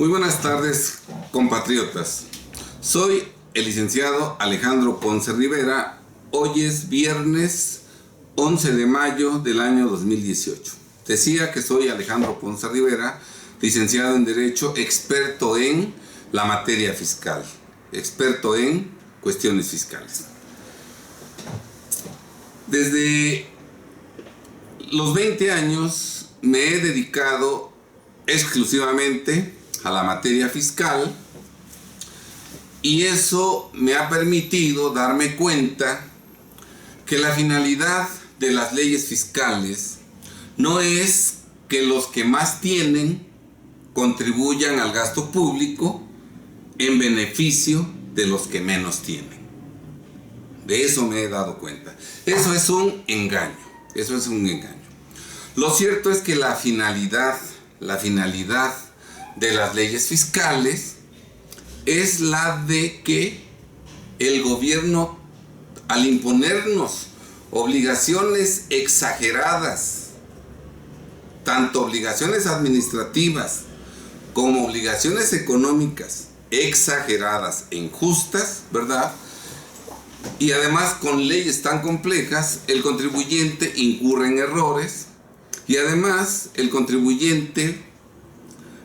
Muy buenas tardes, compatriotas. Soy el licenciado Alejandro Ponce Rivera. Hoy es viernes 11 de mayo del año 2018. Decía que soy Alejandro Ponce Rivera, licenciado en Derecho, experto en la materia fiscal, experto en cuestiones fiscales. Desde los 20 años me he dedicado exclusivamente a la materia fiscal y eso me ha permitido darme cuenta que la finalidad de las leyes fiscales no es que los que más tienen contribuyan al gasto público en beneficio de los que menos tienen. De eso me he dado cuenta. Eso es un engaño. Eso es un engaño. Lo cierto es que la finalidad de las leyes fiscales es la de que el gobierno, al imponernos obligaciones exageradas, tanto obligaciones administrativas como obligaciones económicas exageradas e injustas, ¿verdad? Y además con leyes tan complejas, el contribuyente incurre en errores y además el contribuyente,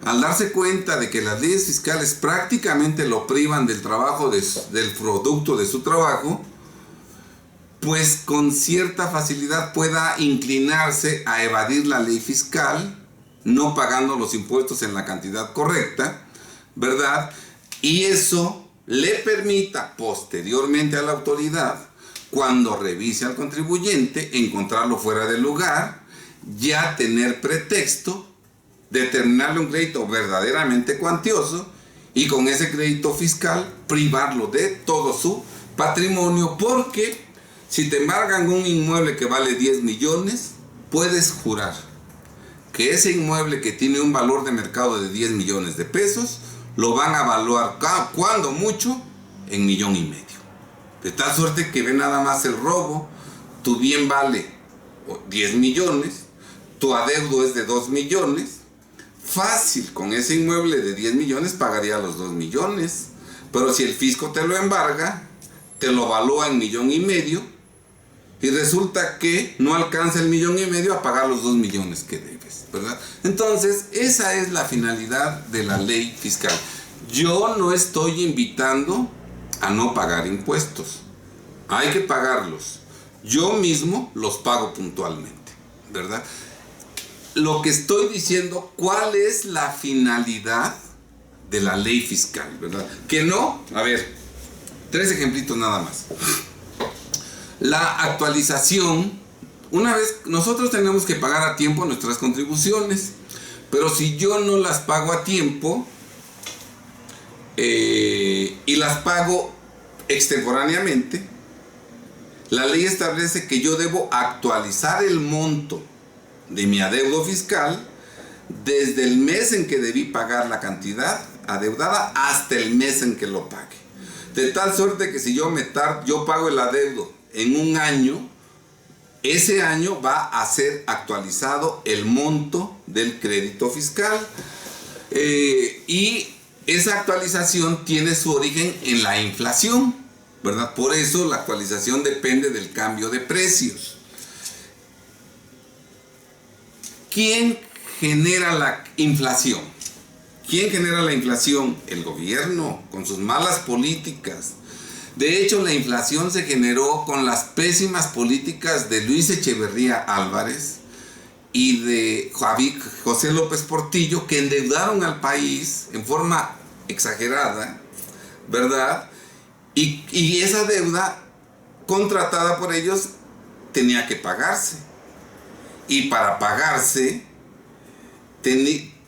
al darse cuenta de que las leyes fiscales prácticamente lo privan del trabajo, del producto de su trabajo, pues con cierta facilidad pueda inclinarse a evadir la ley fiscal, no pagando los impuestos en la cantidad correcta, ¿verdad? Y eso le permita posteriormente a la autoridad, cuando revise al contribuyente, encontrarlo fuera del lugar, ya tener pretexto, determinarle un crédito verdaderamente cuantioso y con ese crédito fiscal privarlo de todo su patrimonio, porque si te embargan un inmueble que vale 10 millones, puedes jurar que ese inmueble que tiene un valor de mercado de 10 millones de pesos, lo van a evaluar cuando mucho en 1,5 millones. De tal suerte que ve nada más el robo, tu bien vale 10 millones, tu adeudo es de 2 millones, fácil, con ese inmueble de 10 millones pagaría los 2 millones, pero si el fisco te lo embarga, te lo evalúa en 1,5 millones y resulta que no alcanza el 1,5 millones a pagar los 2 millones que debes, ¿verdad? Entonces, esa es la finalidad de la ley fiscal. Yo no estoy invitando a no pagar impuestos. Hay que pagarlos. Yo mismo los pago puntualmente, ¿verdad? Lo que estoy diciendo, ¿cuál es la finalidad de la ley fiscal, verdad? Que no, a ver, 3 ejemplitos nada más. La actualización, una vez, nosotros tenemos que pagar a tiempo nuestras contribuciones, pero si yo no las pago a tiempo y las pago extemporáneamente, la ley establece que yo debo actualizar el monto de mi adeudo fiscal desde el mes en que debí pagar la cantidad adeudada hasta el mes en que lo pague. De tal suerte que si yo pago el adeudo en un año, ese año va a ser actualizado el monto del crédito fiscal y esa actualización tiene su origen en la inflación, ¿verdad? Por eso la actualización depende del cambio de precios. ¿Quién genera la inflación? ¿Quién genera la inflación? El gobierno, con sus malas políticas. De hecho, la inflación se generó con las pésimas políticas de Luis Echeverría Álvarez y de José López Portillo, que endeudaron al país en forma exagerada, ¿verdad? Y esa deuda contratada por ellos tenía que pagarse. Y para pagarse,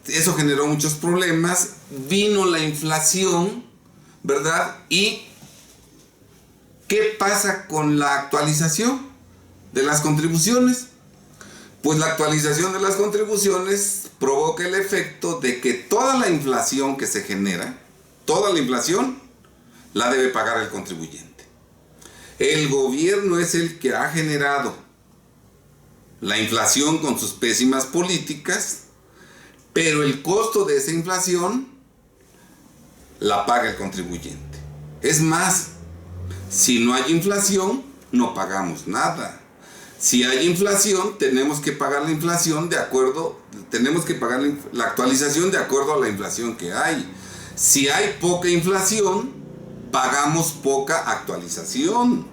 eso generó muchos problemas, vino la inflación, ¿verdad? ¿Y qué pasa con la actualización de las contribuciones? Pues la actualización de las contribuciones provoca el efecto de que toda la inflación que se genera, toda la inflación, la debe pagar el contribuyente. El gobierno es el que ha generado la inflación con sus pésimas políticas, pero el costo de esa inflación la paga el contribuyente. Es más, si no hay inflación, no pagamos nada. Si hay inflación, tenemos que pagar la inflación de acuerdo, tenemos que pagar la actualización de acuerdo a la inflación que hay. Si hay poca inflación, pagamos poca actualización.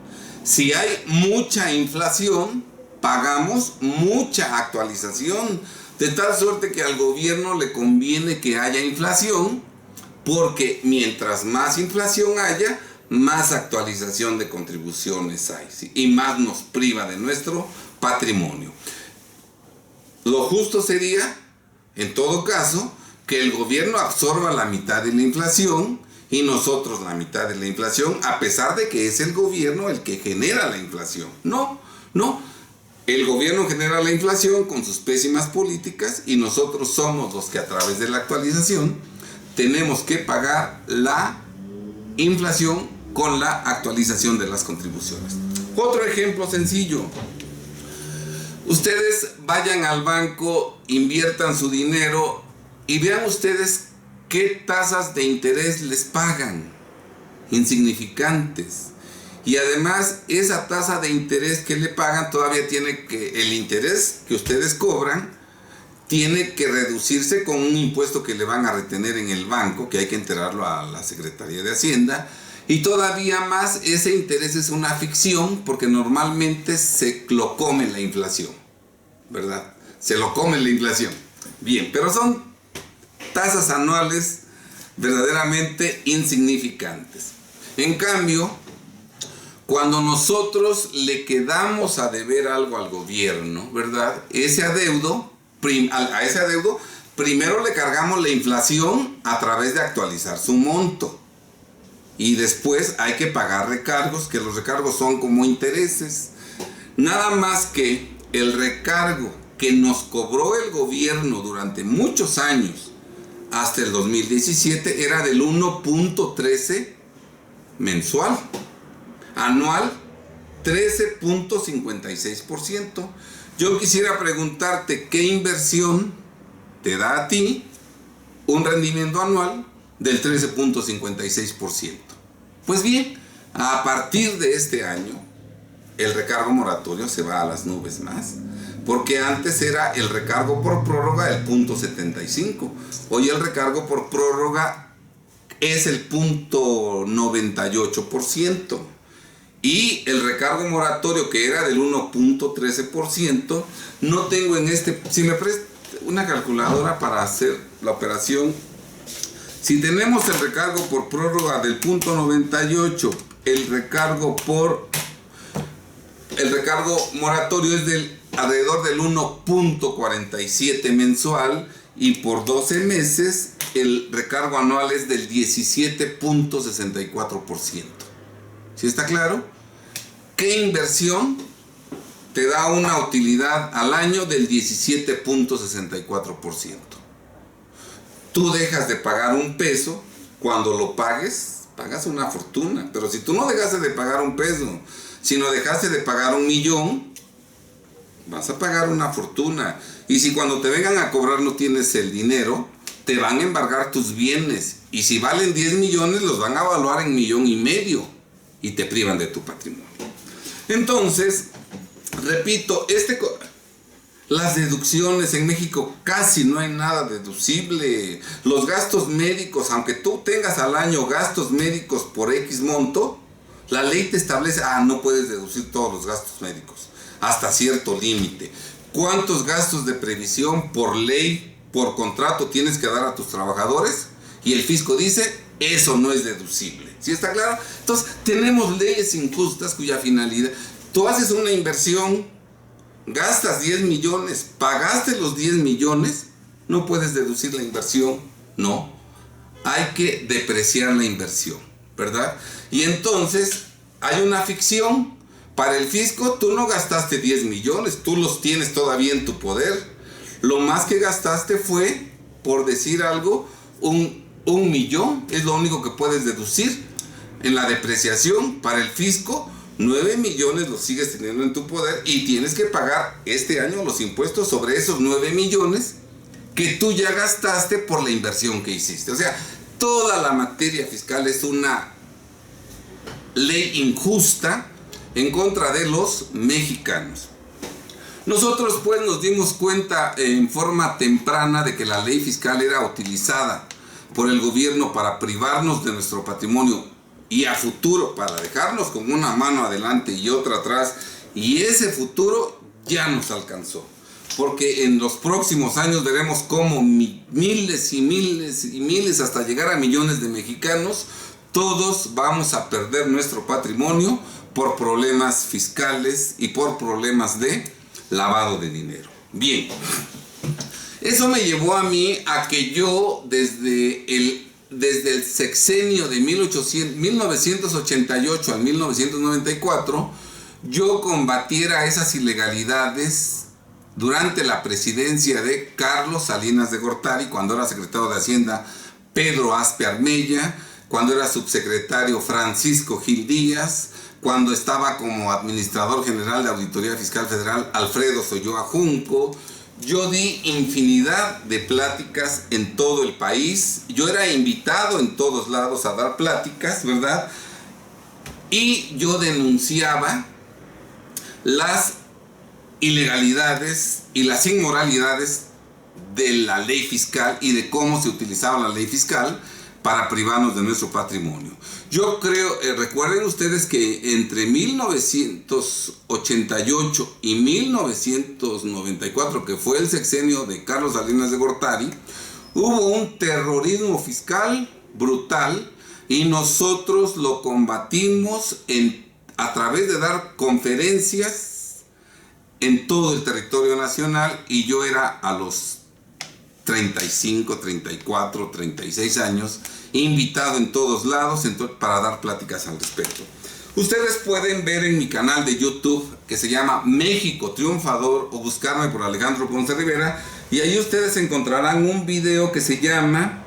Si hay mucha inflación, pagamos mucha actualización. De tal suerte que al gobierno le conviene que haya inflación, porque mientras más inflación haya, más actualización de contribuciones hay, ¿sí? Y más nos priva de nuestro patrimonio. Lo justo sería, en todo caso, que el gobierno absorba la mitad de la inflación y nosotros la mitad de la inflación, a pesar de que es el gobierno el que genera la inflación. No. El gobierno genera la inflación con sus pésimas políticas y nosotros somos los que a través de la actualización tenemos que pagar la inflación con la actualización de las contribuciones. Otro ejemplo sencillo. Ustedes vayan al banco, inviertan su dinero y vean ustedes qué tasas de interés les pagan. Insignificantes. Y además esa tasa de interés que le pagan todavía tiene que, el interés que ustedes cobran tiene que reducirse con un impuesto que le van a retener en el banco, que hay que enterarlo a la Secretaría de Hacienda. Y todavía más, ese interés es una ficción porque normalmente se lo come la inflación, ¿verdad? Se lo come la inflación. Bien, pero son tasas anuales verdaderamente insignificantes. En cambio, cuando nosotros le quedamos a deber algo al gobierno, ¿verdad? A ese adeudo, primero le cargamos la inflación a través de actualizar su monto. Y después hay que pagar recargos, que los recargos son como intereses. Nada más que el recargo que nos cobró el gobierno durante muchos años, hasta el 2017, era del 1.13 mensual. Anual, 13.56%. Yo quisiera preguntarte, ¿qué inversión te da a ti un rendimiento anual del 13.56%? Pues bien, a partir de este año, el recargo moratorio se va a las nubes más, porque antes era el recargo por prórroga el 0.75. Hoy el recargo por prórroga es el 0.98%. Y el recargo moratorio, que era del 1.13%, no tengo en este... Si me presta una calculadora para hacer la operación, si tenemos el recargo por prórroga del 0.98, el recargo moratorio es alrededor del 1.47 mensual, y por 12 meses el recargo anual es del 17.64%. ¿Sí está claro? ¿Qué inversión te da una utilidad al año del 17.64%? Tú dejas de pagar un peso, cuando lo pagues, pagas una fortuna. Pero si tú no dejaste de pagar un peso, sino dejaste de pagar 1.000.000, vas a pagar una fortuna. Y si cuando te vengan a cobrar no tienes el dinero, te van a embargar tus bienes. Y si valen 10 millones, los van a evaluar en 1,5 millones y te privan de tu patrimonio. Entonces, repito, las deducciones en México casi no hay nada deducible. Los gastos médicos, aunque tú tengas al año gastos médicos por X monto, la ley te establece, no puedes deducir todos los gastos médicos, hasta cierto límite. ¿Cuántos gastos de previsión por ley, por contrato tienes que dar a tus trabajadores? Y el fisco dice, eso no es deducible. ¿Sí está claro? Entonces, tenemos leyes injustas cuya finalidad, tú haces una inversión, gastas 10 millones, pagaste los 10 millones, no puedes deducir la inversión, no. Hay que depreciar la inversión, ¿verdad? Y entonces, hay una ficción. Para el fisco, tú no gastaste 10 millones, tú los tienes todavía en tu poder. Lo más que gastaste fue, por decir algo, un millón, es lo único que puedes deducir. En la depreciación, para el fisco, 9 millones los sigues teniendo en tu poder y tienes que pagar este año los impuestos sobre esos 9 millones que tú ya gastaste por la inversión que hiciste. O sea, toda la materia fiscal es una ley injusta en contra de los mexicanos. Nosotros pues nos dimos cuenta en forma temprana de que la ley fiscal era utilizada por el gobierno para privarnos de nuestro patrimonio y a futuro para dejarnos con una mano adelante y otra atrás, y ese futuro ya nos alcanzó, porque en los próximos años veremos cómo miles y miles y miles, hasta llegar a millones de mexicanos, todos vamos a perder nuestro patrimonio por problemas fiscales y por problemas de lavado de dinero. Bien, eso me llevó a mí a que yo desde el sexenio de 1988 al 1994, yo combatiera esas ilegalidades durante la presidencia de Carlos Salinas de Gortari, cuando era secretario de Hacienda Pedro Aspe Armella, cuando era subsecretario Francisco Gil Díaz, cuando estaba como administrador general de Auditoría Fiscal Federal Alfredo Solloa Junco. Yo di infinidad de pláticas en todo el país. Yo era invitado en todos lados a dar pláticas, ¿verdad? Y yo denunciaba las ilegalidades y las inmoralidades de la ley fiscal y de cómo se utilizaba la ley fiscal para privarnos de nuestro patrimonio. Yo creo, recuerden ustedes que entre 1988 y 1994, que fue el sexenio de Carlos Salinas de Gortari, hubo un terrorismo fiscal brutal y nosotros lo combatimos a través de dar conferencias en todo el territorio nacional, y yo era a los 35, 34, 36 años, invitado en todos lados para dar pláticas al respecto. Ustedes pueden ver en mi canal de YouTube, que se llama México Triunfador, o buscarme por Alejandro Ponce Rivera, y ahí ustedes encontrarán un video que se llama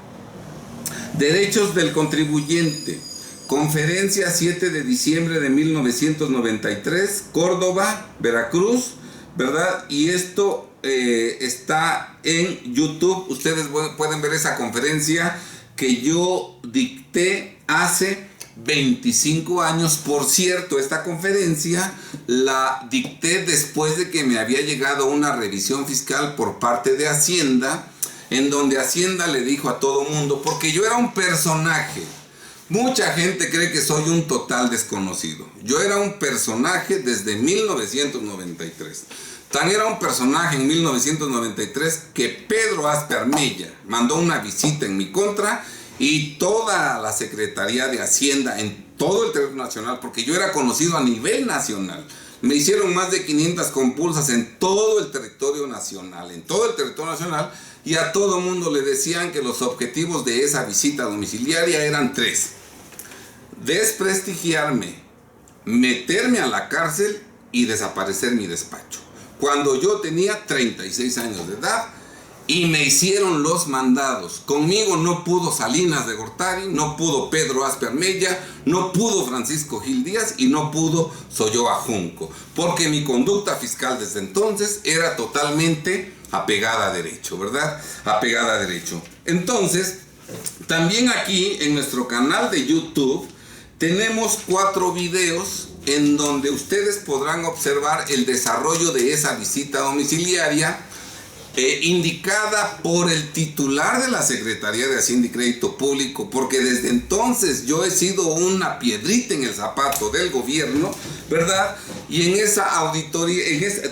Derechos del Contribuyente, conferencia 7 de diciembre de 1993, Córdoba, Veracruz, ¿verdad? Y esto está en YouTube. Ustedes pueden ver esa conferencia que yo dicté hace 25 años. Por cierto, esta conferencia la dicté después de que me había llegado una revisión fiscal por parte de Hacienda, en donde Hacienda le dijo a todo mundo, porque yo era un personaje. Mucha gente cree que soy un total desconocido. Yo era un personaje desde 1993. Tan era un personaje en 1993 que Pedro Aspe Armella mandó una visita en mi contra, y toda la Secretaría de Hacienda en todo el territorio nacional, porque yo era conocido a nivel nacional. Me hicieron más de 500 compulsas en todo el territorio nacional, y a todo mundo le decían que los objetivos de esa visita domiciliaria eran 3: desprestigiarme, meterme a la cárcel y desaparecer mi despacho. Cuando yo tenía 36 años de edad, y me hicieron los mandados. Conmigo no pudo Salinas de Gortari, no pudo Pedro Aspe Armella, no pudo Francisco Gil Díaz y no pudo Solloa Junco, porque mi conducta fiscal desde entonces era totalmente apegada a derecho, ¿verdad? Apegada a derecho. Entonces, también aquí en nuestro canal de YouTube tenemos 4 videos en donde ustedes podrán observar el desarrollo de esa visita domiciliaria indicada por el titular de la Secretaría de Hacienda y Crédito Público, porque desde entonces yo he sido una piedrita en el zapato del gobierno, ¿verdad? Y en esa auditoría,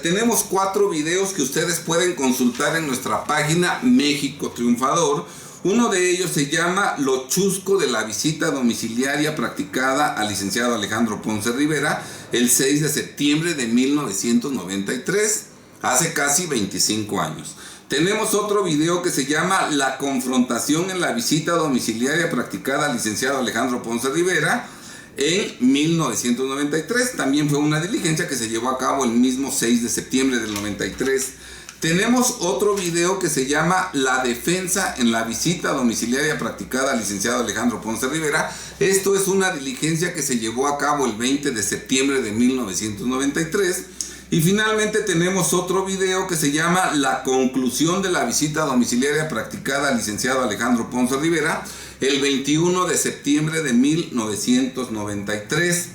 tenemos 4 videos que ustedes pueden consultar en nuestra página México Triunfador. Uno de ellos se llama Lo chusco de la visita domiciliaria practicada al licenciado Alejandro Ponce Rivera el 6 de septiembre de 1993, hace casi 25 años. Tenemos otro video que se llama La confrontación en la visita domiciliaria practicada al licenciado Alejandro Ponce Rivera en 1993. También fue una diligencia que se llevó a cabo el mismo 6 de septiembre del 93. Tenemos otro video que se llama La defensa en la visita domiciliaria practicada al licenciado Alejandro Ponce Rivera. Esto es una diligencia que se llevó a cabo el 20 de septiembre de 1993. Y finalmente tenemos otro video que se llama La conclusión de la visita domiciliaria practicada al licenciado Alejandro Ponce Rivera el 21 de septiembre de 1993.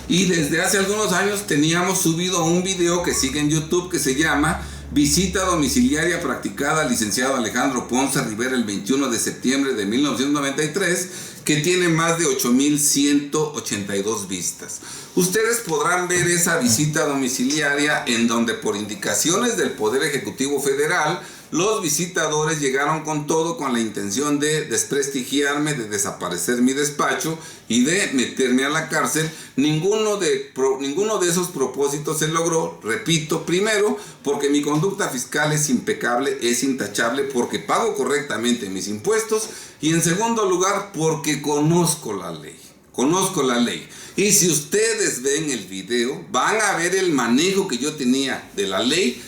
Y desde hace algunos años teníamos subido un video que sigue en YouTube que se llama Visita domiciliaria practicada al licenciado Alejandro Ponce Rivera el 21 de septiembre de 1993, que tiene más de 8,182 vistas. Ustedes podrán ver esa visita domiciliaria en donde por indicaciones del Poder Ejecutivo Federal, los visitadores llegaron con todo con la intención de desprestigiarme, de desaparecer mi despacho y de meterme a la cárcel. Ninguno de esos propósitos se logró, repito, primero porque mi conducta fiscal es impecable, es intachable, porque pago correctamente mis impuestos, y en segundo lugar porque conozco la ley. Y si ustedes ven el video, van a ver el manejo que yo tenía de la ley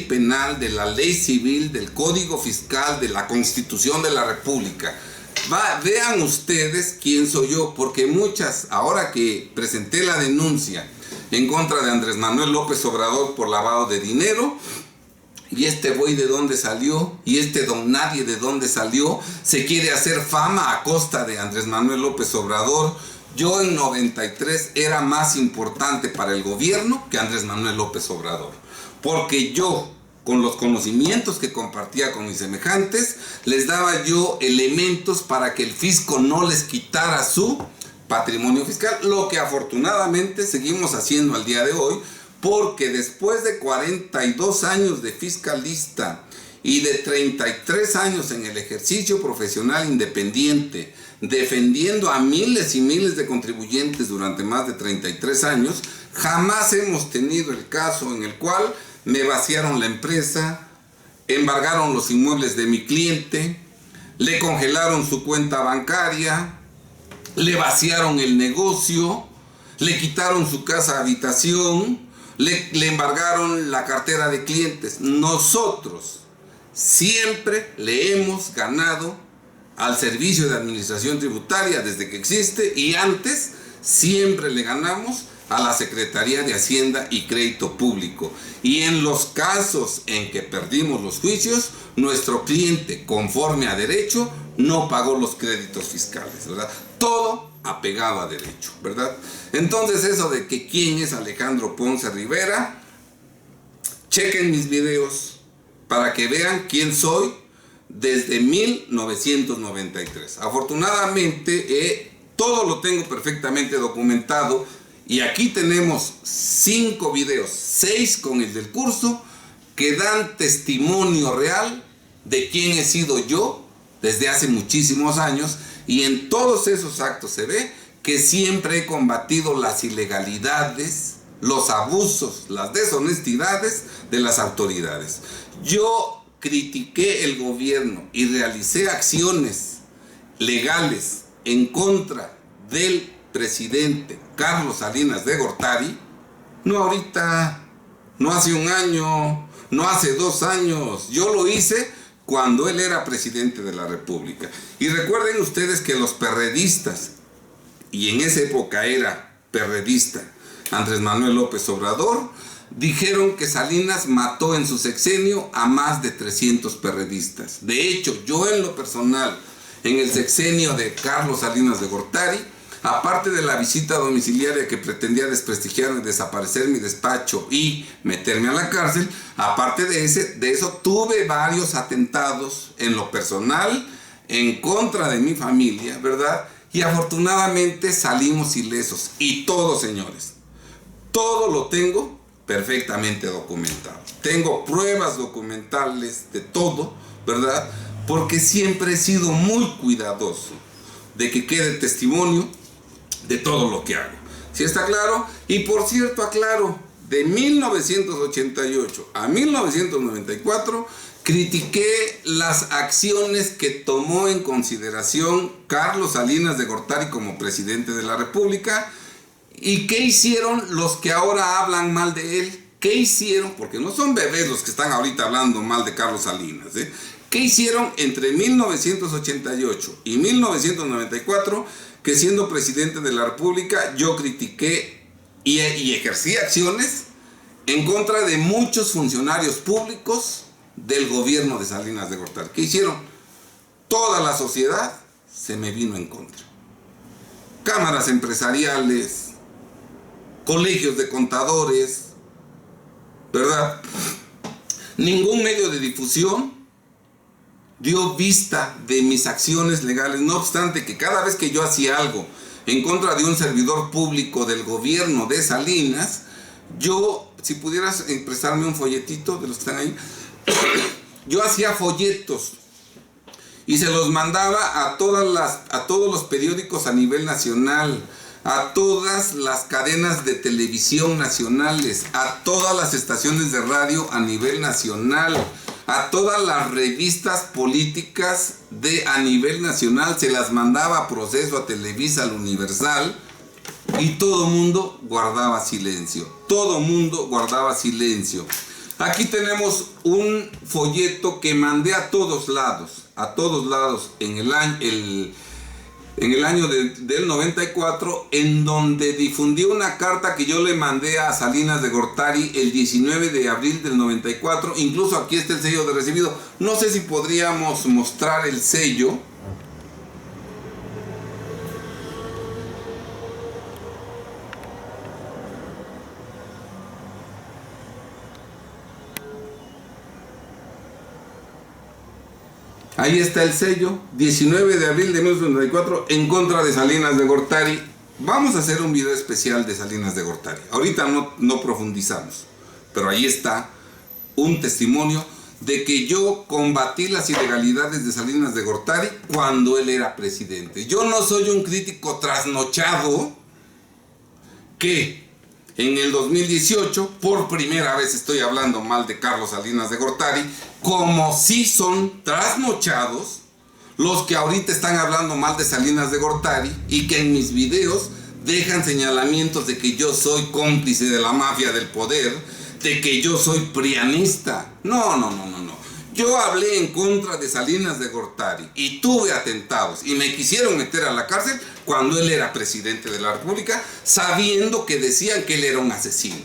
penal, de la ley civil, del Código Fiscal, de la Constitución de la República. Vean ustedes quién soy yo, porque muchas, ahora que presenté la denuncia en contra de Andrés Manuel López Obrador por lavado de dinero, y este güey de dónde salió, y este don nadie de dónde salió, se quiere hacer fama a costa de Andrés Manuel López Obrador. Yo en 93 era más importante para el gobierno que Andrés Manuel López Obrador, porque yo, con los conocimientos que compartía con mis semejantes, les daba yo elementos para que el fisco no les quitara su patrimonio fiscal, lo que afortunadamente seguimos haciendo al día de hoy, porque después de 42 años de fiscalista y de 33 años en el ejercicio profesional independiente, defendiendo a miles y miles de contribuyentes durante más de 33 años, jamás hemos tenido el caso en el cual me vaciaron la empresa, embargaron los inmuebles de mi cliente, le congelaron su cuenta bancaria, le vaciaron el negocio, le quitaron su casa habitación, le embargaron la cartera de clientes. Nosotros siempre le hemos ganado al Servicio de Administración Tributaria desde que existe, y antes siempre le ganamos a la Secretaría de Hacienda y Crédito Público. Y en los casos en que perdimos los juicios, nuestro cliente, conforme a derecho, no pagó los créditos fiscales, ¿verdad? Todo apegado a derecho, ¿verdad? Entonces, eso de que quién es Alejandro Ponce Rivera, chequen mis videos para que vean quién soy desde 1993. Afortunadamente, todo lo tengo perfectamente documentado, y aquí tenemos 5 videos, 6 con el del curso, que dan testimonio real de quién he sido yo desde hace muchísimos años, y en todos esos actos se ve que siempre he combatido las ilegalidades, los abusos, las deshonestidades de las autoridades. Yo critiqué el gobierno y realicé acciones legales en contra del presidente Carlos Salinas de Gortari, no ahorita, no hace un año, no hace 2 años. Yo lo hice cuando él era presidente de la República. Y recuerden ustedes que los perredistas, y en esa época era perredista Andrés Manuel López Obrador, dijeron que Salinas mató en su sexenio a más de 300 perredistas. De hecho, yo en lo personal, en el sexenio de Carlos Salinas de Gortari, aparte de la visita domiciliaria que pretendía desprestigiarme, desaparecer mi despacho y meterme a la cárcel, aparte de eso tuve varios atentados en lo personal en contra de mi familia, ¿verdad? Y afortunadamente salimos ilesos. Y todo, señores, todo lo tengo perfectamente documentado. Tengo pruebas documentales de todo, ¿verdad? Porque siempre he sido muy cuidadoso de que quede testimonio de todo lo que hago. ¿Sí está claro? Y por cierto, aclaro, de 1988 a 1994 critiqué las acciones que tomó en consideración Carlos Salinas de Gortari como presidente de la República. ¿Y qué hicieron los que ahora hablan mal de él? ¿Qué hicieron? Porque no son bebés los que están ahorita hablando mal de Carlos Salinas, ¿eh? ¿Qué hicieron entre 1988 y 1994? Que siendo presidente de la República yo critiqué y ejercí acciones en contra de muchos funcionarios públicos del gobierno de Salinas de Gortari. ¿Qué hicieron? Toda la sociedad se me vino en contra. Cámaras empresariales, colegios de contadores, ¿verdad? Ningún medio de difusión dio vista de mis acciones legales, no obstante que cada vez que yo hacía algo en contra de un servidor público del gobierno de Salinas, yo, si pudieras prestarme un folletito de los que están ahí, yo hacía folletos y se los mandaba a todos los periódicos a nivel nacional, a todas las cadenas de televisión nacionales, a todas las estaciones de radio a nivel nacional, a todas las revistas políticas a nivel nacional, se las mandaba a Proceso, a Televisa, al Universal, y todo el mundo guardaba silencio. Todo el mundo guardaba silencio. Aquí tenemos un folleto que mandé a todos lados en el año del 94, en donde difundí una carta que yo le mandé a Salinas de Gortari el 19 de abril del 94. Incluso aquí está el sello de recibido. No sé si podríamos mostrar el sello. Ahí está el sello, 19 de abril de 1994, en contra de Salinas de Gortari. Vamos a hacer un video especial de Salinas de Gortari. Ahorita no profundizamos, pero ahí está un testimonio de que yo combatí las ilegalidades de Salinas de Gortari cuando él era presidente. Yo no soy un crítico trasnochado que en el 2018, por primera vez estoy hablando mal de Carlos Salinas de Gortari, como si son trasnochados los que ahorita están hablando mal de Salinas de Gortari y que en mis videos dejan señalamientos de que yo soy cómplice de la mafia del poder, de que yo soy prianista. No. Yo hablé en contra de Salinas de Gortari y tuve atentados y me quisieron meter a la cárcel cuando él era presidente de la República, sabiendo que decían que él era un asesino.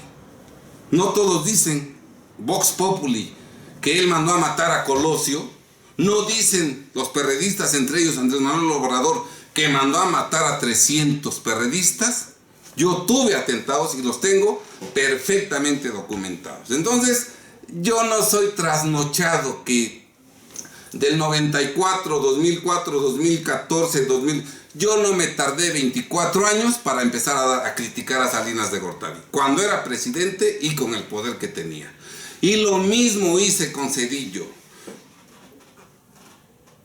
No todos dicen, Vox Populi, que él mandó a matar a Colosio. No dicen los perredistas, entre ellos Andrés Manuel Obrador, que mandó a matar a 300 perredistas. Yo tuve atentados y los tengo perfectamente documentados. Entonces, yo no soy trasnochado que del 94, 2004, 2014, 2000... Yo no me tardé 24 años para empezar a criticar a Salinas de Gortari, cuando era presidente y con el poder que tenía. Y lo mismo hice con Zedillo.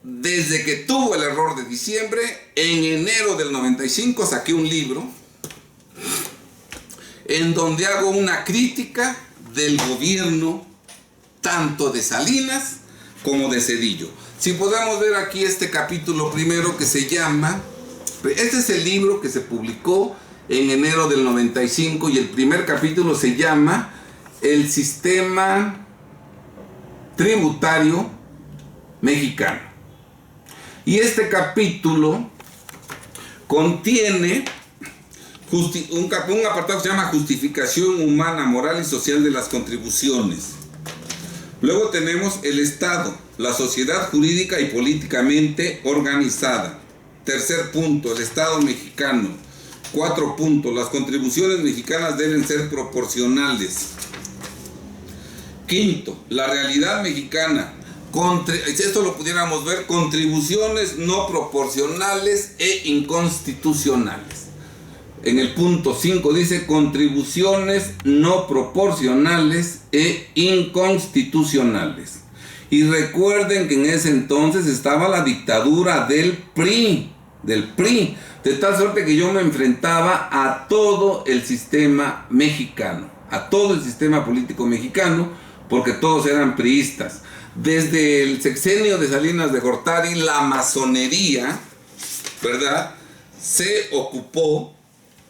Desde que tuvo el error de diciembre, en enero del 95 saqué un libro en donde hago una crítica del gobierno tanto de Salinas como de Zedillo. Si podemos ver aquí este capítulo primero que se llama... Este es el libro que se publicó en enero del 95 y el primer capítulo se llama El Sistema Tributario Mexicano. Y este capítulo contiene un apartado que se llama Justificación humana, moral y social de las contribuciones. Luego tenemos el Estado, la sociedad jurídica y políticamente organizada. Tercer punto, el Estado mexicano. 4 puntos, las contribuciones mexicanas deben ser proporcionales. Quinto, la realidad mexicana. Esto lo pudiéramos ver, contribuciones no proporcionales e inconstitucionales. En el punto 5 dice contribuciones no proporcionales e inconstitucionales. Y recuerden que en ese entonces estaba la dictadura del PRI, de tal suerte que yo me enfrentaba a todo el sistema mexicano, a todo el sistema político mexicano, porque todos eran priistas. Desde el sexenio de Salinas de Gortari, la masonería, ¿verdad?, se ocupó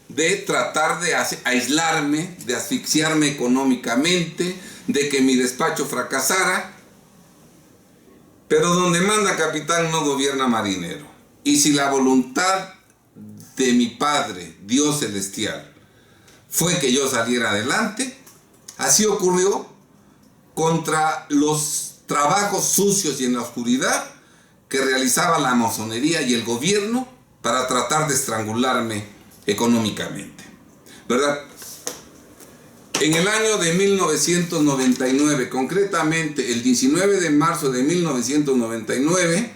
de tratar de aislarme, de asfixiarme económicamente, de que mi despacho fracasara. Pero donde manda capitán no gobierna marinero. Y si la voluntad de mi Padre, Dios celestial, fue que yo saliera adelante, Así ocurrió contra los trabajos sucios y en la oscuridad que realizaba la masonería y el gobierno para tratar de estrangularme económicamente, ¿verdad? En el año de 1999, concretamente el 19 de marzo de 1999,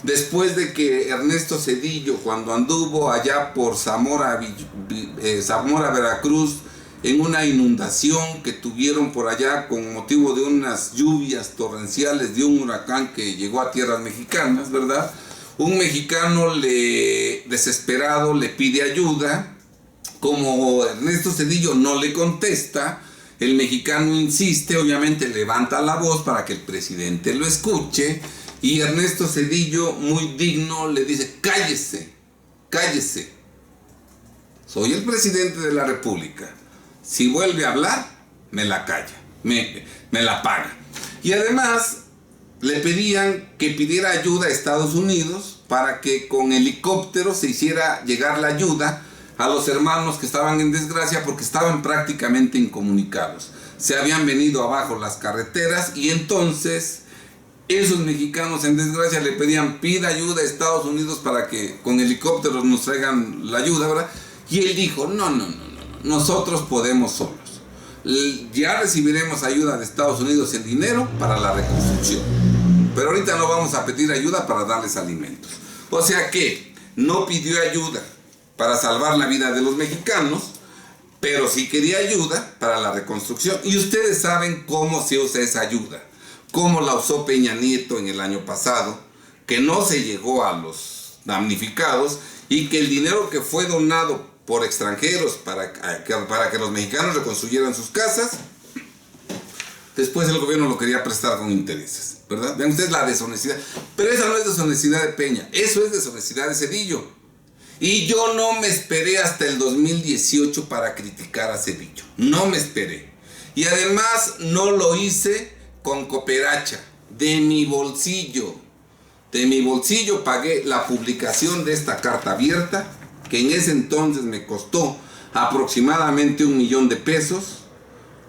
después de que Ernesto Zedillo, cuando anduvo allá por Zamora, Veracruz, en una inundación que tuvieron por allá con motivo de unas lluvias torrenciales de un huracán que llegó a tierras mexicanas, ¿verdad? Un mexicano desesperado le pide ayuda. Como Ernesto Zedillo no le contesta, el mexicano insiste, obviamente levanta la voz para que el presidente lo escuche, y Ernesto Zedillo, muy digno, le dice: cállese, cállese, soy el presidente de la República, si vuelve a hablar, me la calla, me la paga. Y además le pedían que pidiera ayuda a Estados Unidos para que con helicóptero se hiciera llegar la ayuda a los hermanos que estaban en desgracia, porque estaban prácticamente incomunicados. Se habían venido abajo las carreteras, y entonces esos mexicanos en desgracia le pedían: pida ayuda a Estados Unidos para que con helicópteros nos traigan la ayuda, ¿verdad? Y él dijo: no, nosotros podemos solos. Ya recibiremos ayuda de Estados Unidos en dinero para la reconstrucción, pero ahorita no vamos a pedir ayuda para darles alimentos. O sea que no pidió ayuda para salvar la vida de los mexicanos, pero sí quería ayuda para la reconstrucción. Y ustedes saben cómo se usa esa ayuda, cómo la usó Peña Nieto en el año pasado, que no se llegó a los damnificados, y que el dinero que fue donado por extranjeros para que los mexicanos reconstruyeran sus casas, después el gobierno lo quería prestar con intereses, ¿verdad? Vean ustedes la deshonestidad. Pero esa no es deshonestidad de Peña, eso es deshonestidad de Zedillo. Y yo no me esperé hasta el 2018 para criticar a Zedillo. No me esperé. Y además no lo hice con cooperacha. De mi bolsillo pagué la publicación de esta carta abierta, que en ese entonces me costó aproximadamente $1 millón,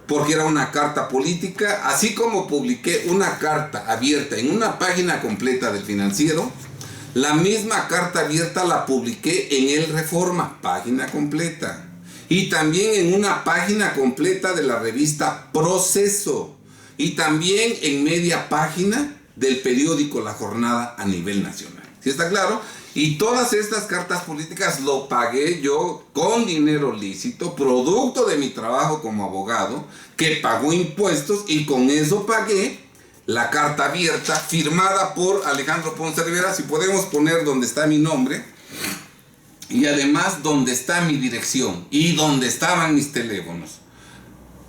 porque era una carta política. Así como publiqué una carta abierta en una página completa del Financiero, la misma carta abierta la publiqué en El Reforma, página completa. Y también en una página completa de la revista Proceso. Y también en media página del periódico La Jornada a nivel nacional. ¿Sí está claro? Y todas estas cartas políticas lo pagué yo con dinero lícito, producto de mi trabajo como abogado, que pagó impuestos, y con eso pagué la carta abierta firmada por Alejandro Ponce Rivera. Si podemos poner donde está mi nombre, y además donde está mi dirección y donde estaban mis teléfonos.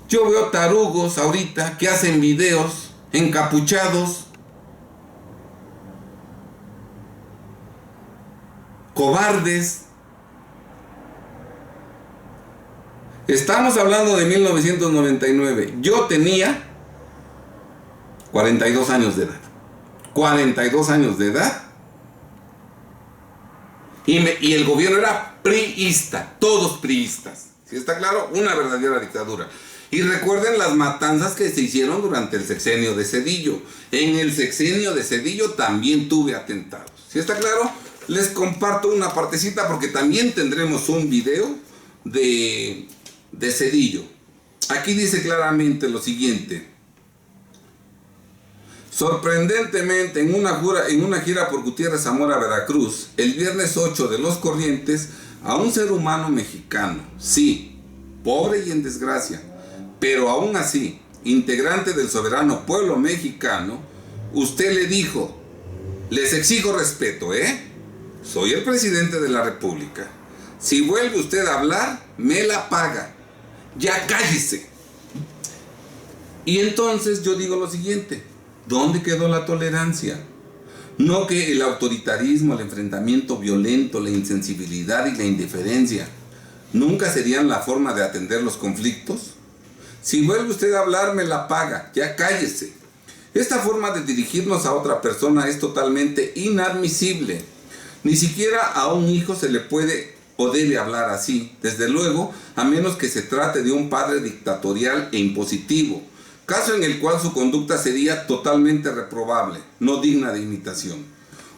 Yo veo tarugos ahorita que hacen videos encapuchados, cobardes. Estamos hablando de 1999. Yo tenía 42 años de edad. 42 años de edad. Y el gobierno era priista, todos priistas. ¿Sí está claro? Una verdadera dictadura. Y recuerden las matanzas que se hicieron durante el sexenio de Zedillo. En el sexenio de Zedillo también tuve atentados. ¿Sí está claro? Les comparto una partecita porque también tendremos un video de Zedillo. Aquí dice claramente lo siguiente: sorprendentemente, en una gira por Gutiérrez, Zamora, Veracruz, el viernes 8 de los Corrientes, a un ser humano mexicano, sí, pobre y en desgracia, pero aún así, integrante del soberano pueblo mexicano, usted le dijo: les exijo respeto, soy el presidente de la República. Si vuelve usted a hablar, me la paga. Ya cállese. Y entonces yo digo lo siguiente: ¿dónde quedó la tolerancia? No que el autoritarismo, el enfrentamiento violento, la insensibilidad y la indiferencia nunca serían la forma de atender los conflictos. Si vuelve usted a hablar, me la paga. Ya cállese. Esta forma de dirigirnos a otra persona es totalmente inadmisible. Ni siquiera a un hijo se le puede o debe hablar así, desde luego, a menos que se trate de un padre dictatorial e impositivo, caso en el cual su conducta sería totalmente reprobable, no digna de imitación.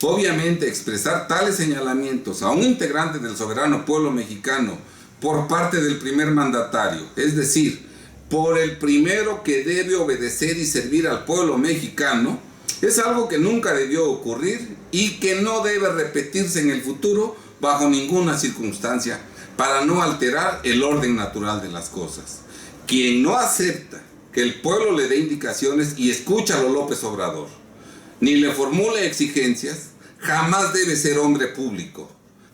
Obviamente, expresar tales señalamientos a un integrante del soberano pueblo mexicano por parte del primer mandatario, es decir, por el primero que debe obedecer y servir al pueblo mexicano, es algo que nunca debió ocurrir y que no debe repetirse en el futuro bajo ninguna circunstancia para no alterar el orden natural de las cosas. Quien no acepta que el pueblo le dé indicaciones y escucha a López Obrador, ni le formule exigencias, jamás debe ser hombre público.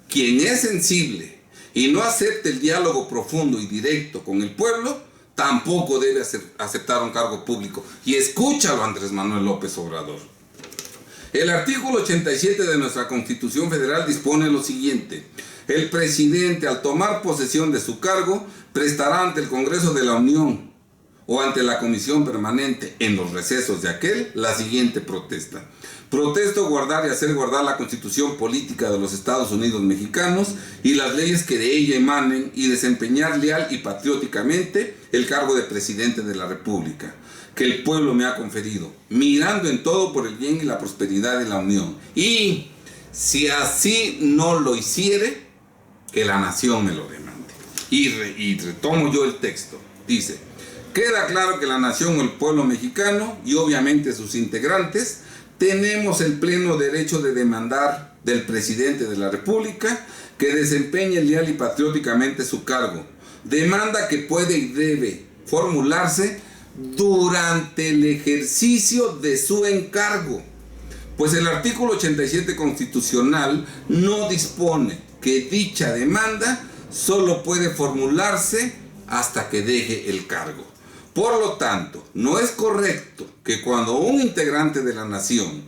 Quien es sensible y no acepte el diálogo profundo y directo con el pueblo, tampoco debe aceptar un cargo público. Y escúchalo, Andrés Manuel López Obrador. El artículo 87 de nuestra Constitución Federal dispone lo siguiente: el presidente, al tomar posesión de su cargo, prestará ante el Congreso de la Unión o ante la Comisión Permanente, en los recesos de aquel, la siguiente protesta: protesto guardar y hacer guardar la Constitución Política de los Estados Unidos Mexicanos y las leyes que de ella emanen, y desempeñar leal y patrióticamente el cargo de presidente de la República que el pueblo me ha conferido, mirando en todo por el bien y la prosperidad de la Unión. Y si así no lo hiciere, que la nación me lo demande. Y retomo yo el texto. Dice: queda claro que la nación o el pueblo mexicano, y obviamente sus integrantes, tenemos el pleno derecho de demandar del presidente de la República que desempeñe leal y patrióticamente su cargo. Demanda que puede y debe formularse durante el ejercicio de su encargo, pues el artículo 87 constitucional no dispone que dicha demanda solo puede formularse hasta que deje el cargo. Por lo tanto, no es correcto que cuando un integrante de la nación,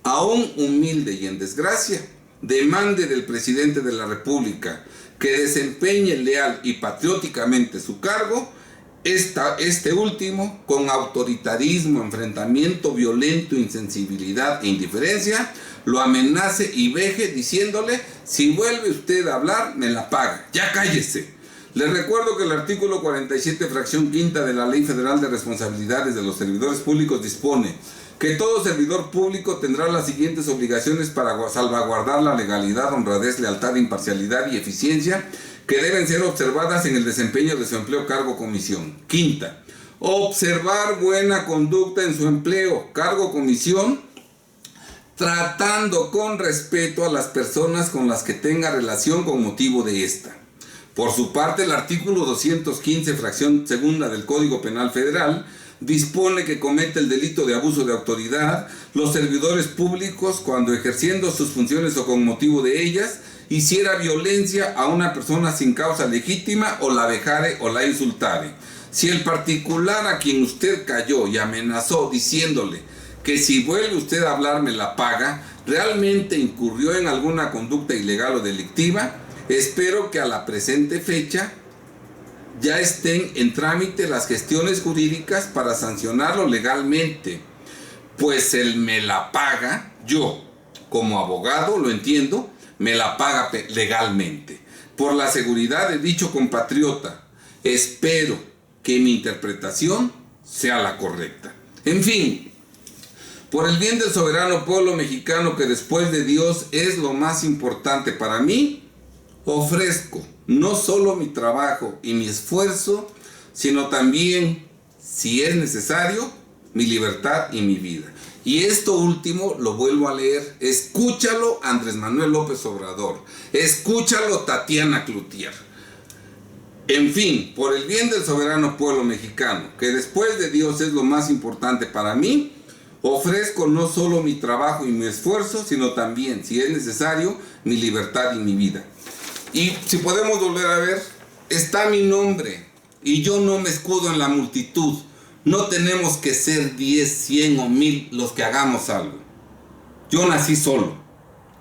aún humilde y en desgracia, demande del presidente de la República que desempeñe leal y patrióticamente su cargo, este último, con autoritarismo, enfrentamiento violento, insensibilidad e indiferencia, lo amenace y veje diciéndole: si vuelve usted a hablar, me la paga, ya cállese. Les recuerdo que el artículo 47, fracción quinta de la Ley Federal de Responsabilidades de los Servidores Públicos dispone que todo servidor público tendrá las siguientes obligaciones para salvaguardar la legalidad, honradez, lealtad, imparcialidad y eficiencia, que deben ser observadas en el desempeño de su empleo, cargo o comisión. Quinta, observar buena conducta en su empleo, cargo o comisión, tratando con respeto a las personas con las que tenga relación con motivo de esta. Por su parte, el artículo 215, fracción segunda del Código Penal Federal, dispone que comete el delito de abuso de autoridad los servidores públicos cuando, ejerciendo sus funciones o con motivo de ellas, hiciera violencia a una persona sin causa legítima o la vejare o la insultare. Si el particular a quien usted cayó y amenazó diciéndole que si vuelve usted a hablar me la paga, realmente incurrió en alguna conducta ilegal o delictiva, espero que a la presente fecha ya estén en trámite las gestiones jurídicas para sancionarlo legalmente, pues el me la paga, yo como abogado lo entiendo, me la paga legalmente. Por la seguridad de dicho compatriota, espero que mi interpretación sea la correcta. En fin, por el bien del soberano pueblo mexicano, que después de Dios es lo más importante para mí, ofrezco no solo mi trabajo y mi esfuerzo, sino también, si es necesario, mi libertad y mi vida. Y esto último lo vuelvo a leer. Escúchalo, Andrés Manuel López Obrador. Escúchalo, Tatiana Cloutier. En fin, por el bien del soberano pueblo mexicano, que después de Dios es lo más importante para mí, ofrezco no solo mi trabajo y mi esfuerzo, sino también, si es necesario, mi libertad y mi vida. Y si podemos volver a ver, está mi nombre y yo no me escudo en la multitud. No tenemos que ser 10, 100 o 1000 los que hagamos algo. Yo nací solo.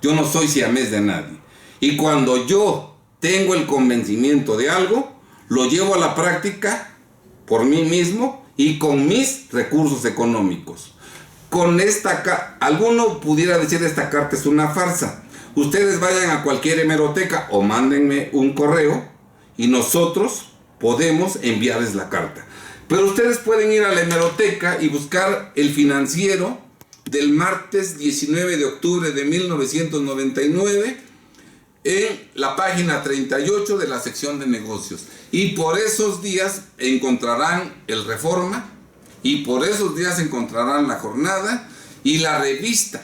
Yo no soy siamés de nadie. Y cuando yo tengo el convencimiento de algo, lo llevo a la práctica por mí mismo y con mis recursos económicos. Con alguno pudiera decir esta carta es una farsa. Ustedes vayan a cualquier hemeroteca o mándenme un correo y nosotros podemos enviarles la carta. Pero ustedes pueden ir a la hemeroteca y buscar el financiero del martes 19 de octubre de 1999 en la página 38 de la sección de negocios. Y por esos días encontrarán el Reforma, y por esos días encontrarán la Jornada y la revista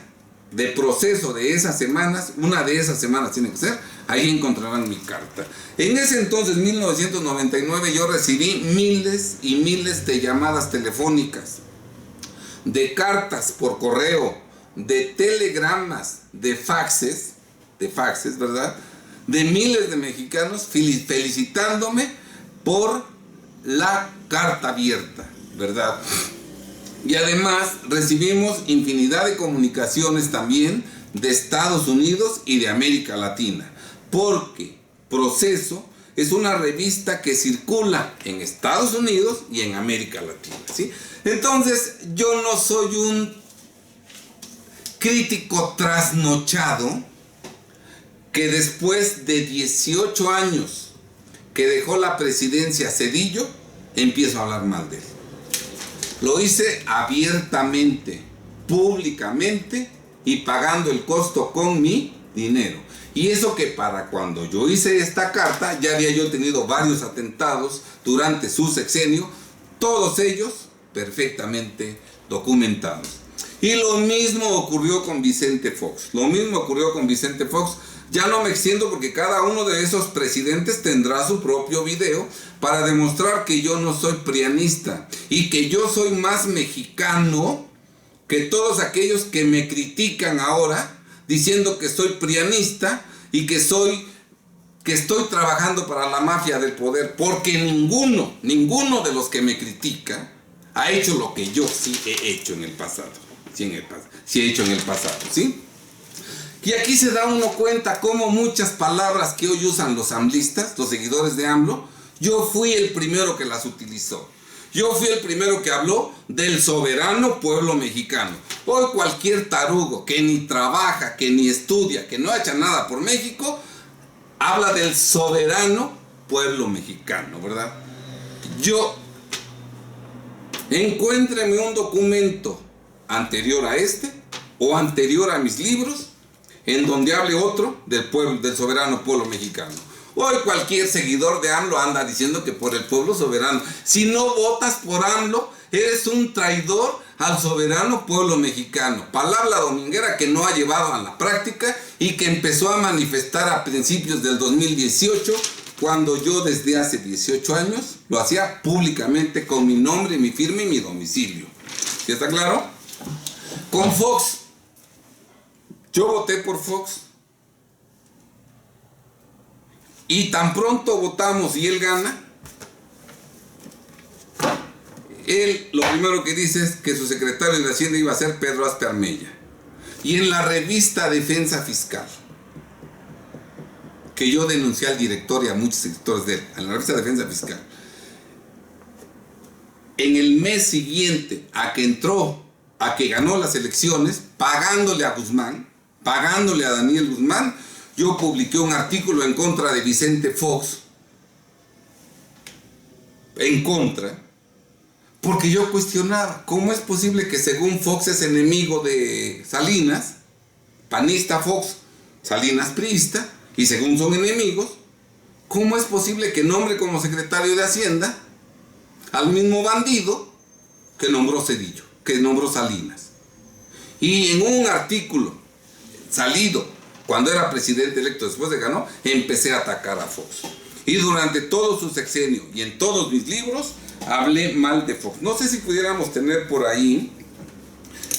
de Proceso de esas semanas. Una de esas semanas tiene que ser, ahí encontrarán mi carta. En ese entonces, 1999, yo recibí miles y miles de llamadas telefónicas, de cartas por correo, de telegramas, de faxes, ¿verdad? De miles de mexicanos felicitándome por la carta abierta, ¿verdad? Y además recibimos infinidad de comunicaciones también de Estados Unidos y de América Latina, porque Proceso es una revista que circula en Estados Unidos y en América Latina, ¿sí? Entonces, yo no soy un crítico trasnochado que después de 18 años que dejó la presidencia Zedillo, empiezo a hablar mal de él. Lo hice abiertamente, públicamente y pagando el costo con mi dinero. Y eso que para cuando yo hice esta carta ya había yo tenido varios atentados durante su sexenio, todos ellos perfectamente documentados. Y lo mismo ocurrió con Vicente Fox. Ya no me extiendo porque cada uno de esos presidentes tendrá su propio video para demostrar que yo no soy prianista y que yo soy más mexicano que todos aquellos que me critican ahora diciendo que soy prianista y que estoy trabajando para la mafia del poder, porque ninguno de los que me critican ha hecho lo que yo sí he hecho en el pasado. ¿Sí? Y aquí se da uno cuenta cómo muchas palabras que hoy usan los amlistas, los seguidores de AMLO, yo fui el primero que las utilizó. Yo fui el primero que habló del soberano pueblo mexicano. Hoy cualquier tarugo que ni trabaja, que ni estudia, que no ha hecho nada por México, habla del soberano pueblo mexicano, ¿verdad? Encuéntreme un documento anterior a este o anterior a mis libros en donde hable otro del soberano pueblo mexicano. Hoy cualquier seguidor de AMLO anda diciendo que por el pueblo soberano. Si no votas por AMLO, eres un traidor al soberano pueblo mexicano. Palabra dominguera que no ha llevado a la práctica y que empezó a manifestar a principios del 2018, cuando yo desde hace 18 años lo hacía públicamente con mi nombre, mi firma y mi domicilio. ¿Sí está claro? Con Fox. Yo voté por Fox. Y tan pronto votamos y él gana, él lo primero que dice es que su secretario de Hacienda iba a ser Pedro Aspe Armella. Y en la revista Defensa Fiscal, que yo denuncié al director y a muchos sectores de él, en la revista Defensa Fiscal, en el mes siguiente a que ganó las elecciones, pagándole a Guzmán, pagándole a Daniel Guzmán, yo publiqué un artículo en contra de Vicente Fox, porque yo cuestionaba cómo es posible que según Fox es enemigo de Salinas, panista Fox, Salinas priista, y según son enemigos, ¿cómo es posible que nombre como secretario de Hacienda al mismo bandido que nombró Zedillo, que nombró Salinas? Y en un artículo salido cuando era presidente electo, después de ganó, empecé a atacar a Fox. Y durante todo su sexenio y en todos mis libros hablé mal de Fox. No sé si pudiéramos tener por ahí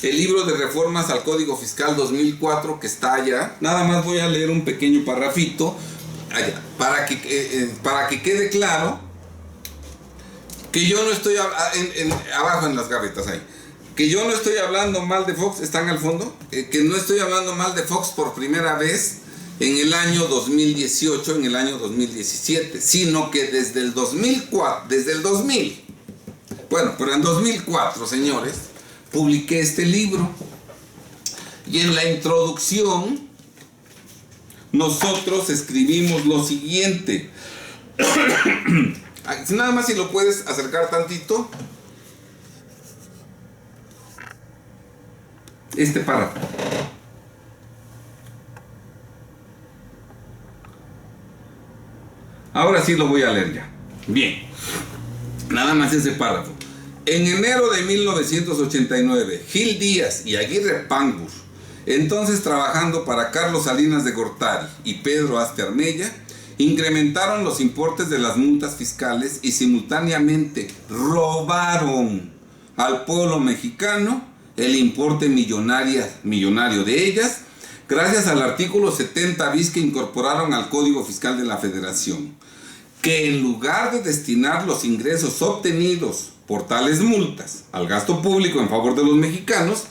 el libro de reformas al Código Fiscal 2004 que está allá. Nada más voy a leer un pequeño parrafito allá, para que quede claro que yo no estoy abajo en las gavetas ahí. Que yo no estoy hablando mal de Fox, ¿están al fondo? Que no estoy hablando mal de Fox por primera vez en el año 2018, en el año 2017, sino que desde el 2004, pero en 2004, señores, publiqué este libro. Y en la introducción nosotros escribimos lo siguiente. Nada más si lo puedes acercar tantito. Este párrafo. Ahora sí lo voy a leer ya. Bien. Nada más ese párrafo. En enero de 1989, Gil Díaz y Aguirre Pangur, entonces trabajando para Carlos Salinas de Gortari y Pedro Aste Armella, incrementaron los importes de las multas fiscales y simultáneamente robaron al pueblo mexicano el importe millonario de ellas, gracias al artículo 70 bis que incorporaron al Código Fiscal de la Federación, que en lugar de destinar los ingresos obtenidos por tales multas al gasto público en favor de los mexicanos,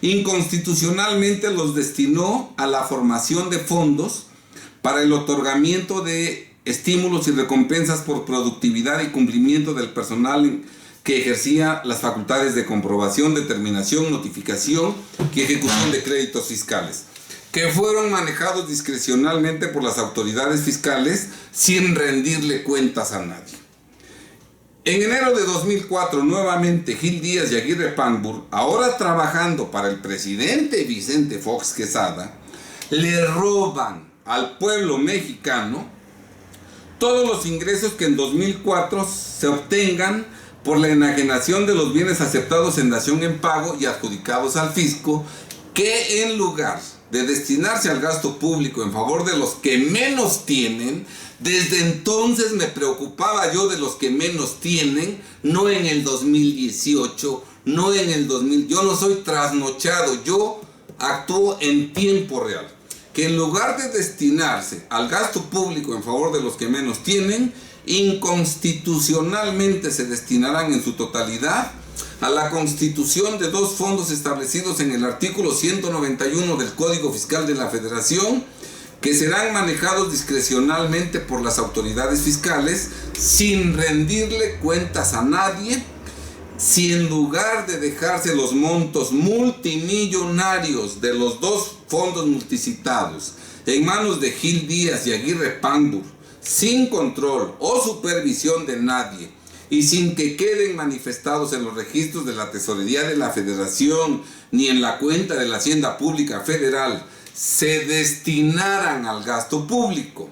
inconstitucionalmente los destinó a la formación de fondos para el otorgamiento de estímulos y recompensas por productividad y cumplimiento del personal que ejercía las facultades de comprobación, determinación, notificación y ejecución de créditos fiscales, que fueron manejados discrecionalmente por las autoridades fiscales sin rendirle cuentas a nadie. En enero de 2004, nuevamente Gil Díaz y Aguirre Pangur, ahora trabajando para el presidente Vicente Fox Quesada, le roban al pueblo mexicano todos los ingresos que en 2004 se obtengan por la enajenación de los bienes aceptados en dación en pago y adjudicados al fisco, que en lugar de destinarse al gasto público en favor de los que menos tienen, desde entonces me preocupaba yo de los que menos tienen, no en el 2018, no en el 2000, yo no soy trasnochado, yo actúo en tiempo real, que en lugar de destinarse al gasto público en favor de los que menos tienen, inconstitucionalmente se destinarán en su totalidad a la constitución de dos fondos establecidos en el artículo 191 del Código Fiscal de la Federación, que serán manejados discrecionalmente por las autoridades fiscales sin rendirle cuentas a nadie, si en lugar de dejarse los montos multimillonarios de los dos fondos multicitados en manos de Gil Díaz y Aguirre Pangur, sin control o supervisión de nadie, y sin que queden manifestados en los registros de la Tesorería de la Federación ni en la cuenta de la Hacienda Pública Federal, se destinaran al gasto público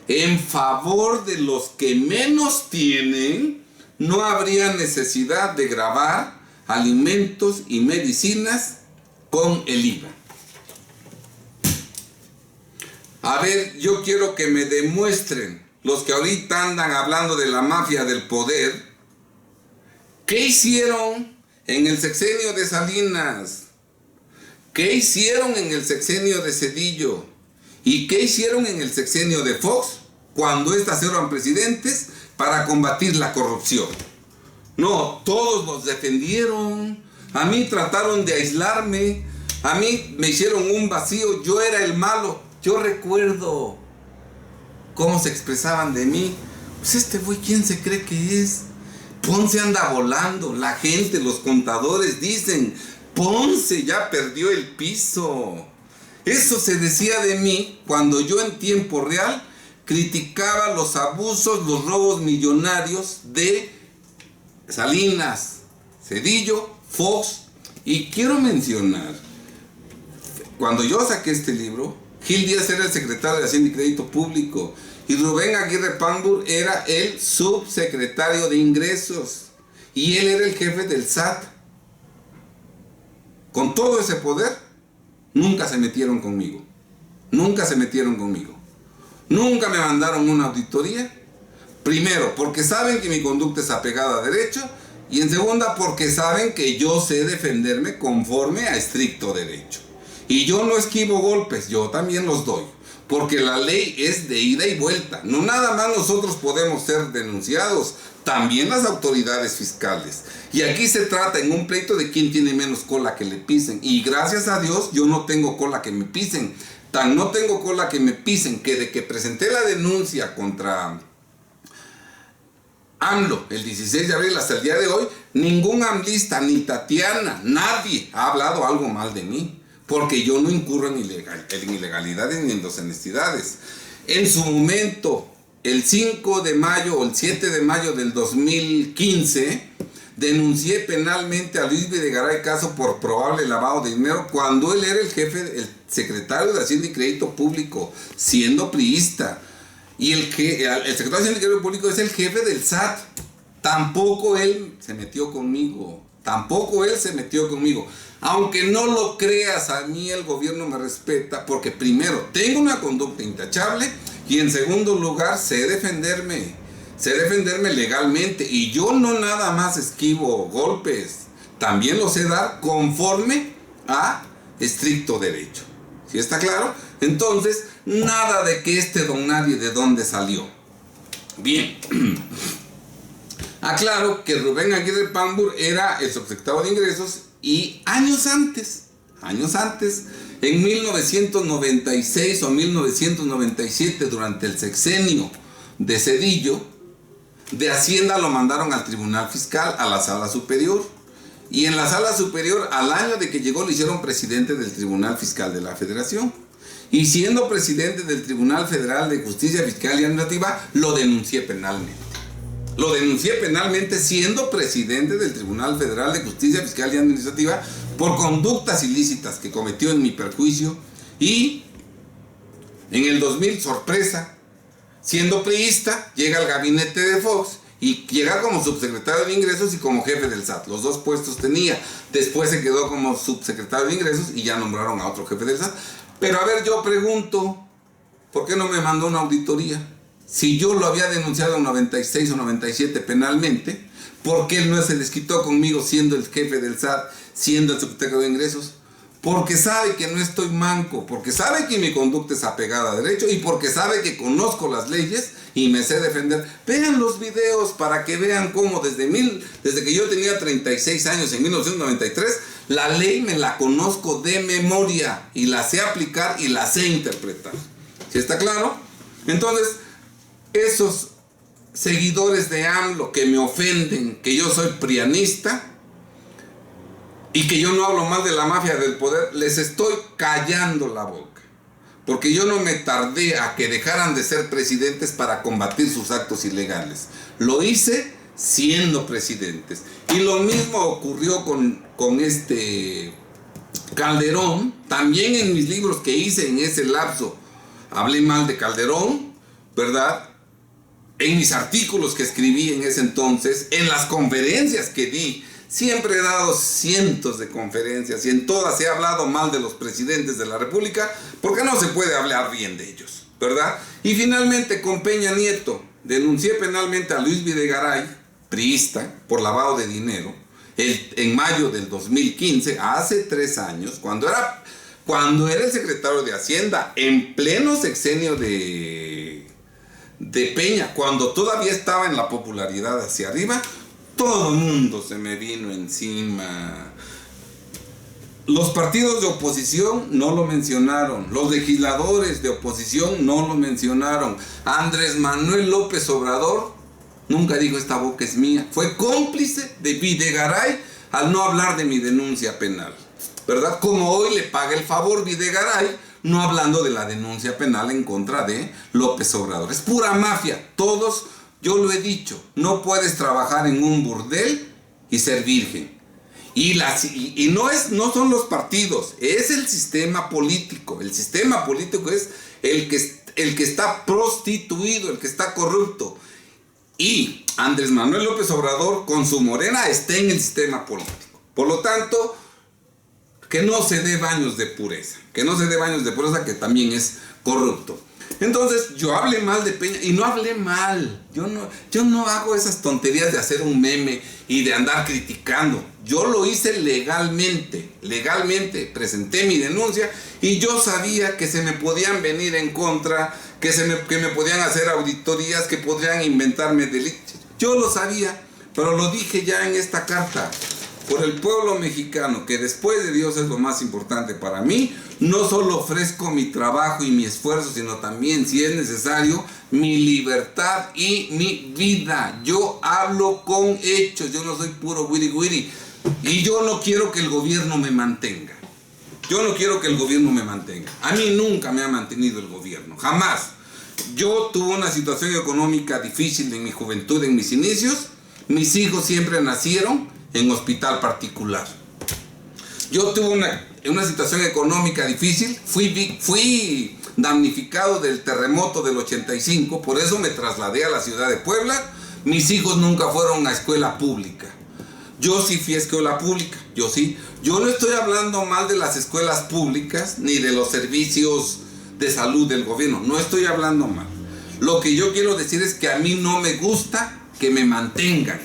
en favor de los que menos tienen, no habría necesidad de gravar alimentos y medicinas con el IVA. A ver, yo quiero que me demuestren los que ahorita andan hablando de la mafia del poder, ¿qué hicieron en el sexenio de Salinas? ¿Qué hicieron en el sexenio de Zedillo? ¿Y qué hicieron en el sexenio de Fox cuando estas eran presidentes para combatir la corrupción? No, todos nos defendieron, a mí trataron de aislarme, a mí me hicieron un vacío, yo era el malo. Yo recuerdo cómo se expresaban de mí. Pues este güey, ¿quién se cree que es? Ponce anda volando. La gente, los contadores dicen, Ponce ya perdió el piso. Eso se decía de mí cuando yo en tiempo real criticaba los abusos, los robos millonarios de Salinas, Zedillo, Fox. Y quiero mencionar, cuando yo saqué este libro, Gil Díaz era el secretario de Hacienda y Crédito Público y Rubén Aguirre Pangur era el subsecretario de Ingresos y él era el jefe del SAT. Con todo ese poder, nunca se metieron conmigo. Nunca se metieron conmigo. Nunca me mandaron una auditoría. Primero, porque saben que mi conducta es apegada a derecho, y en segunda, porque saben que yo sé defenderme conforme a estricto derecho. Y yo no esquivo golpes, yo también los doy, porque la ley es de ida y vuelta. No nada más nosotros podemos ser denunciados, también las autoridades fiscales. Y aquí se trata en un pleito de quién tiene menos cola que le pisen. Y gracias a Dios yo no tengo cola que me pisen. Tan no tengo cola que me pisen que de que presenté la denuncia contra AMLO el 16 de abril hasta el día de hoy, ningún amlista, ni Tatiana, nadie ha hablado algo mal de mí. porque yo no incurro en ilegalidades ni en deshonestidades. En su momento, el 5 de mayo o el 7 de mayo del 2015, denuncié penalmente a Luis Videgaray Caso por probable lavado de dinero cuando él era el secretario de Hacienda y Crédito Público, siendo priista. Y el secretario de Hacienda y Crédito Público es el jefe del SAT. Tampoco él se metió conmigo. Aunque no lo creas, a mí el gobierno me respeta porque primero tengo una conducta intachable y en segundo lugar sé defenderme legalmente, y yo no nada más esquivo golpes, también los sé dar conforme a estricto derecho. ¿Sí está claro? Entonces, nada de que don nadie de dónde salió. Bien. Aclaro que Rubén Aguirre Pambur era el subsecretario de Ingresos y años antes, en 1996 o 1997, durante el sexenio de Zedillo, de Hacienda lo mandaron al Tribunal Fiscal, a la Sala Superior. Y en la Sala Superior, al año de que llegó, lo hicieron presidente del Tribunal Fiscal de la Federación. Y siendo presidente del Tribunal Federal de Justicia Fiscal y Administrativa, lo denuncié penalmente. Siendo presidente del Tribunal Federal de Justicia Fiscal y Administrativa por conductas ilícitas que cometió en mi perjuicio. Y en el 2000, sorpresa, siendo priista, llega al gabinete de Fox y llega como subsecretario de Ingresos y como jefe del SAT. Los dos puestos tenía. Después se quedó como subsecretario de Ingresos y ya nombraron a otro jefe del SAT. Pero a ver, yo pregunto, ¿por qué no me mandó una auditoría? Si yo lo había denunciado en 96 o 97 penalmente, ¿por qué él no se desquitó conmigo siendo el jefe del SAT, siendo el subsecretario de Ingresos? Porque sabe que no estoy manco, porque sabe que mi conducta es apegada a derecho y porque sabe que conozco las leyes y me sé defender. Vean los videos para que vean cómo desde que yo tenía 36 años, en 1993, la ley me la conozco de memoria y la sé aplicar y la sé interpretar. ¿Sí está claro? Entonces, esos seguidores de AMLO que me ofenden, que yo soy prianista y que yo no hablo más de la mafia del poder, les estoy callando la boca. Porque yo no me tardé a que dejaran de ser presidentes para combatir sus actos ilegales. Lo hice siendo presidentes. Y lo mismo ocurrió con Calderón. También en mis libros que hice en ese lapso hablé mal de Calderón, ¿verdad? En mis artículos que escribí en ese entonces, en las conferencias que di. Siempre he dado cientos de conferencias y en todas he hablado mal de los presidentes de la República porque no se puede hablar bien de ellos, ¿verdad? Y finalmente con Peña Nieto denuncié penalmente a Luis Videgaray, priista, por lavado de dinero, en mayo del 2015, hace 3 años, cuando era el secretario de Hacienda, en pleno sexenio de Peña, cuando todavía estaba en la popularidad hacia arriba. Todo el mundo se me vino encima. Los partidos de oposición no lo mencionaron. Los legisladores de oposición no lo mencionaron. Andrés Manuel López Obrador nunca dijo esta boca es mía. Fue cómplice de Videgaray al no hablar de mi denuncia penal, ¿verdad? Como hoy le paga el favor Videgaray no hablando de la denuncia penal en contra de López Obrador. Es pura mafia. Todos... Yo lo he dicho, no puedes trabajar en un burdel y ser virgen. Y no son los partidos, es el sistema político. El sistema político es el que está prostituido, el que está corrupto. Y Andrés Manuel López Obrador con su morena está en el sistema político. Por lo tanto, que no se dé baños de pureza, que también es corrupto. Entonces yo hablé mal de Peña y no hablé mal. Yo no hago esas tonterías de hacer un meme y de andar criticando. Yo lo hice legalmente, presenté mi denuncia y yo sabía que se me podían venir en contra, que me podían hacer auditorías, que podrían inventarme delitos. Yo lo sabía, pero lo dije ya en esta carta. Por el pueblo mexicano, que después de Dios es lo más importante para mí, no solo ofrezco mi trabajo y mi esfuerzo, sino también, si es necesario, mi libertad y mi vida. Yo hablo con hechos, yo no soy puro wiri wiri. Y yo no quiero que el gobierno me mantenga. Yo no quiero que el gobierno me mantenga. A mí nunca me ha mantenido el gobierno, jamás. Yo tuve una situación económica difícil en mi juventud, en mis inicios. Mis hijos siempre nacieron en hospital particular. Yo tuve una situación económica difícil, fui damnificado del terremoto del 85, por eso me trasladé a la ciudad de Puebla. Mis hijos nunca fueron a escuela pública. Yo sí fui a escuela pública, yo sí. Yo no estoy hablando mal de las escuelas públicas ni de los servicios de salud del gobierno, no estoy hablando mal. Lo que yo quiero decir es que a mí no me gusta que me mantengan.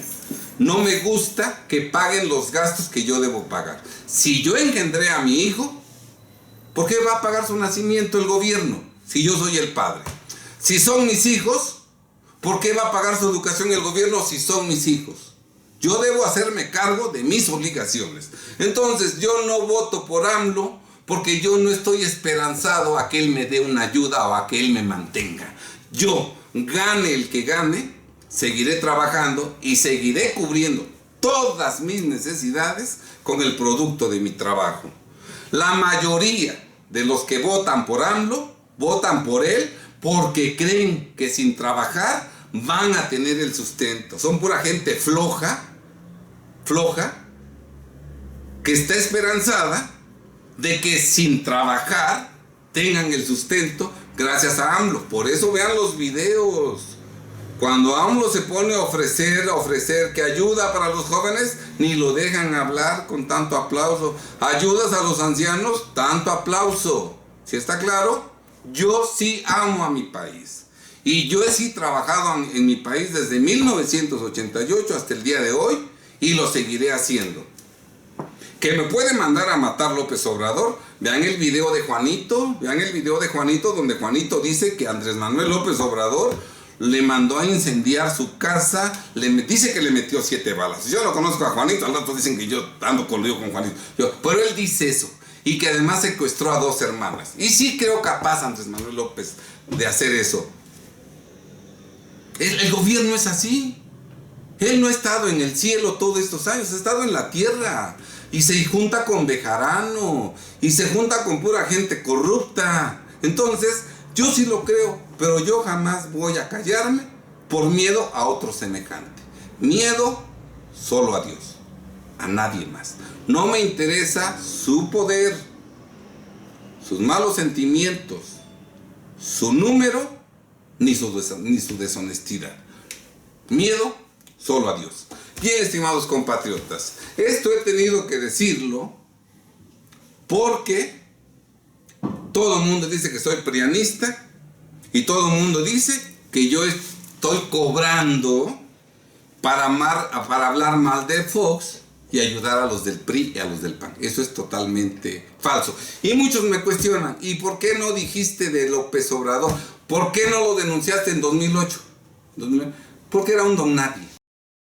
No me gusta que paguen los gastos que yo debo pagar. Si yo engendré a mi hijo, ¿por qué va a pagar su nacimiento el gobierno si yo soy el padre? Si son mis hijos, ¿por qué va a pagar su educación el gobierno si son mis hijos? Yo debo hacerme cargo de mis obligaciones. Entonces yo no voto por AMLO porque yo no estoy esperanzado a que él me dé una ayuda o a que él me mantenga. Yo, gane el que gane, seguiré trabajando y seguiré cubriendo todas mis necesidades con el producto de mi trabajo. La mayoría de los que votan por AMLO, votan por él porque creen que sin trabajar van a tener el sustento. Son pura gente floja, que está esperanzada de que sin trabajar tengan el sustento gracias a AMLO. Por eso vean los videos. Cuando AMLO se pone a ofrecer que ayuda para los jóvenes, ni lo dejan hablar con tanto aplauso. Ayudas a los ancianos, tanto aplauso. ¿Sí está claro? Yo sí amo a mi país. Y yo sí he trabajado en mi país desde 1988 hasta el día de hoy y lo seguiré haciendo. Que me puede mandar a matar López Obrador. Vean el video de Juanito. Vean el video de Juanito donde Juanito dice que Andrés Manuel López Obrador le mandó a incendiar su casa. Dice que le metió 7 balas. Yo lo conozco a Juanito. Al rato dicen que yo ando coludido con Juanito. Pero él dice eso. Y que además secuestró a 2 hermanas. Y sí creo capaz Andrés Manuel López de hacer eso. El gobierno es así. Él no ha estado en el cielo todos estos años. Ha estado en la tierra. Y se junta con Bejarano. Y se junta con pura gente corrupta. Entonces, yo sí lo creo. Pero yo jamás voy a callarme por miedo a otro semejante. Miedo solo a Dios. A nadie más. No me interesa su poder, sus malos sentimientos, su número, ni su deshonestidad. Miedo solo a Dios. Bien, estimados compatriotas, esto he tenido que decirlo porque todo el mundo dice que soy prianista y todo el mundo dice que yo estoy cobrando para hablar mal de Fox y ayudar a los del PRI y a los del PAN. Eso es totalmente falso. Y muchos me cuestionan, ¿y por qué no dijiste de López Obrador? ¿Por qué no lo denunciaste en 2008? Porque era un don nadie.